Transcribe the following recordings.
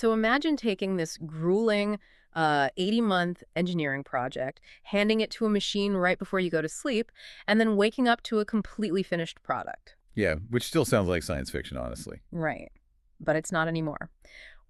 So imagine taking this grueling 80-month engineering project, handing it to a machine right before you go to sleep, and then waking up to a completely finished product. Yeah, which still sounds like science fiction, honestly. Right. But it's not anymore.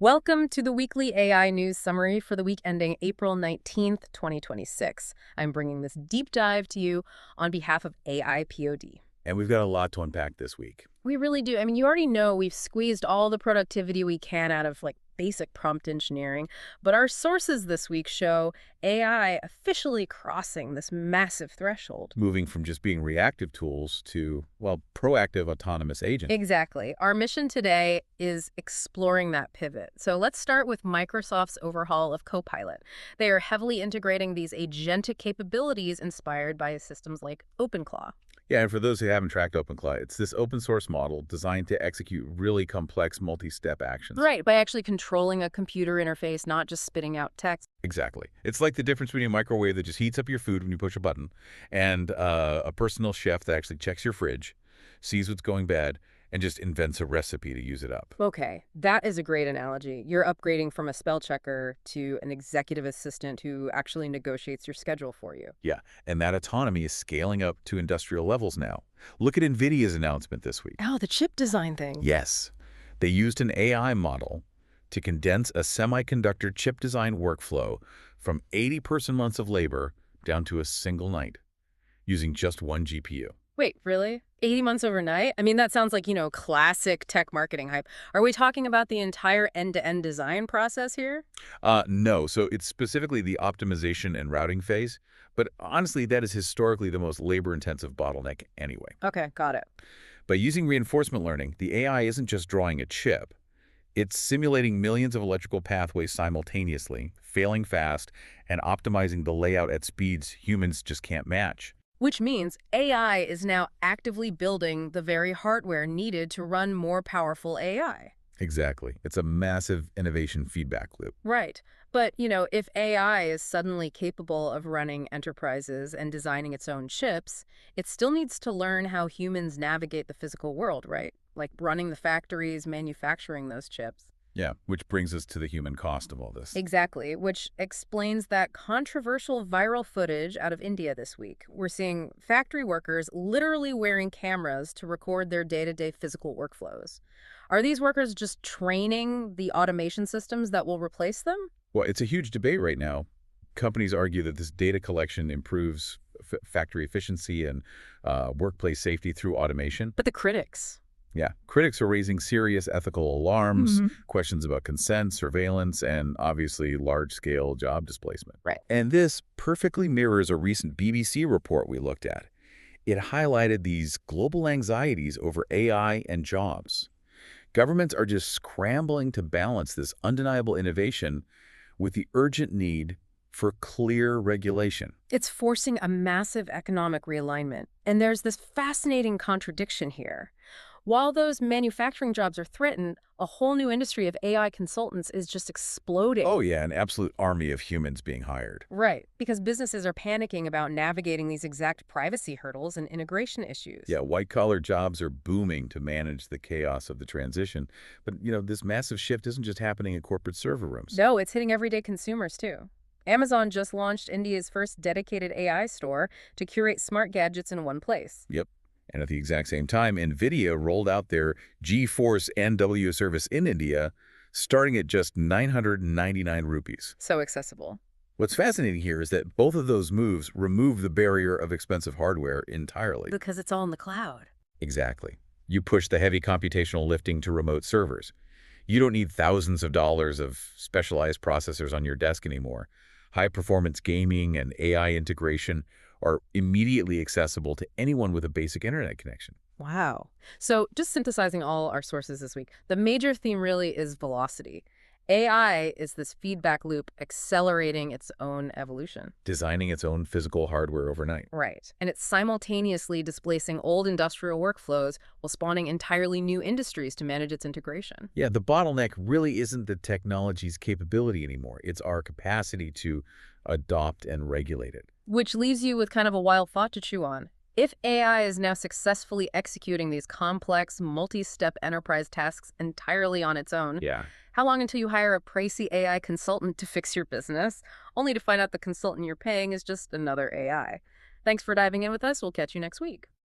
Welcome to the weekly AI news summary for the week ending April 19th, 2026. I'm bringing this deep dive to you on behalf of AIPOD. And we've got a lot to unpack this week. We really do. I mean, you already know we've squeezed all the productivity we can out of basic prompt engineering, but our sources this week show AI officially crossing this massive threshold. Moving from just being reactive tools to, well, proactive autonomous agents. Exactly. Our mission today is exploring that pivot. So let's start with Microsoft's overhaul of Copilot. They are heavily integrating these agentic capabilities inspired by systems like OpenClaw. Yeah, and for those who haven't tracked OpenClaw, it's this open source model designed to execute really complex multi-step actions. Right, by actually controlling a computer interface, not just spitting out text. Exactly. It's like the difference between a microwave that just heats up your food when you push a button and a personal chef that actually checks your fridge, sees what's going bad, and just invents a recipe to use it up. Okay, that is a great analogy. You're upgrading from a spell checker to an executive assistant who actually negotiates your schedule for you. Yeah, and that autonomy is scaling up to industrial levels now. Look at NVIDIA's announcement this week. Oh, the chip design thing. Yes, they used an AI model to condense a semiconductor chip design workflow from 80 person-months of labor down to a single night, using just one GPU. Wait, really? 80 months overnight? I mean, that sounds like, classic tech marketing hype. Are we talking about the entire end-to-end design process here? No, so it's specifically the optimization and routing phase, but honestly, that is historically the most labor-intensive bottleneck anyway. Okay, got it. By using reinforcement learning, the AI isn't just drawing a chip. It's simulating millions of electrical pathways simultaneously, failing fast, and optimizing the layout at speeds humans just can't match. Which means AI is now actively building the very hardware needed to run more powerful AI. Exactly. It's a massive innovation feedback loop. Right. But, if AI is suddenly capable of running enterprises and designing its own chips, it still needs to learn how humans navigate the physical world, right? Like running the factories, manufacturing those chips. Yeah, which brings us to the human cost of all this. Exactly, which explains that controversial viral footage out of India this week. We're seeing factory workers literally wearing cameras to record their day-to-day physical workflows. Are these workers just training the automation systems that will replace them? Well, it's a huge debate right now. Companies argue that this data collection improves factory efficiency and workplace safety through automation. But the critics. Yeah, critics are raising serious ethical alarms, questions about consent, surveillance, and obviously large-scale job displacement. Right. And this perfectly mirrors a recent BBC report we looked at. It highlighted these global anxieties over AI and jobs. Governments are just scrambling to balance this undeniable innovation with the urgent need for clear regulation. It's forcing a massive economic realignment. And there's this fascinating contradiction here. While those manufacturing jobs are threatened, a whole new industry of AI consultants is just exploding. Oh yeah, an absolute army of humans being hired. Right, because businesses are panicking about navigating these exact privacy hurdles and integration issues. Yeah, white-collar jobs are booming to manage the chaos of the transition. But, this massive shift isn't just happening in corporate server rooms. No, it's hitting everyday consumers too. Amazon just launched India's first dedicated AI store to curate smart gadgets in one place. Yep. And at the exact same time, NVIDIA rolled out their GeForce NW service in India, starting at just 999 rupees. So accessible. What's fascinating here is that both of those moves remove the barrier of expensive hardware entirely. Because it's all in the cloud. Exactly. You push the heavy computational lifting to remote servers. You don't need thousands of dollars of specialized processors on your desk anymore. High-performance gaming and AI integration are immediately accessible to anyone with a basic internet connection. Wow. So just synthesizing all our sources this week, the major theme really is velocity. AI is this feedback loop accelerating its own evolution. Designing its own physical hardware overnight. Right. And it's simultaneously displacing old industrial workflows while spawning entirely new industries to manage its integration. Yeah, the bottleneck really isn't the technology's capability anymore. It's our capacity to adopt and regulate it. Which leaves you with kind of a wild thought to chew on. If AI is now successfully executing these complex, multi-step enterprise tasks entirely on its own, Yeah. how long until you hire a pricey AI consultant to fix your business, only to find out the consultant you're paying is just another AI? Thanks for diving in with us. We'll catch you next week.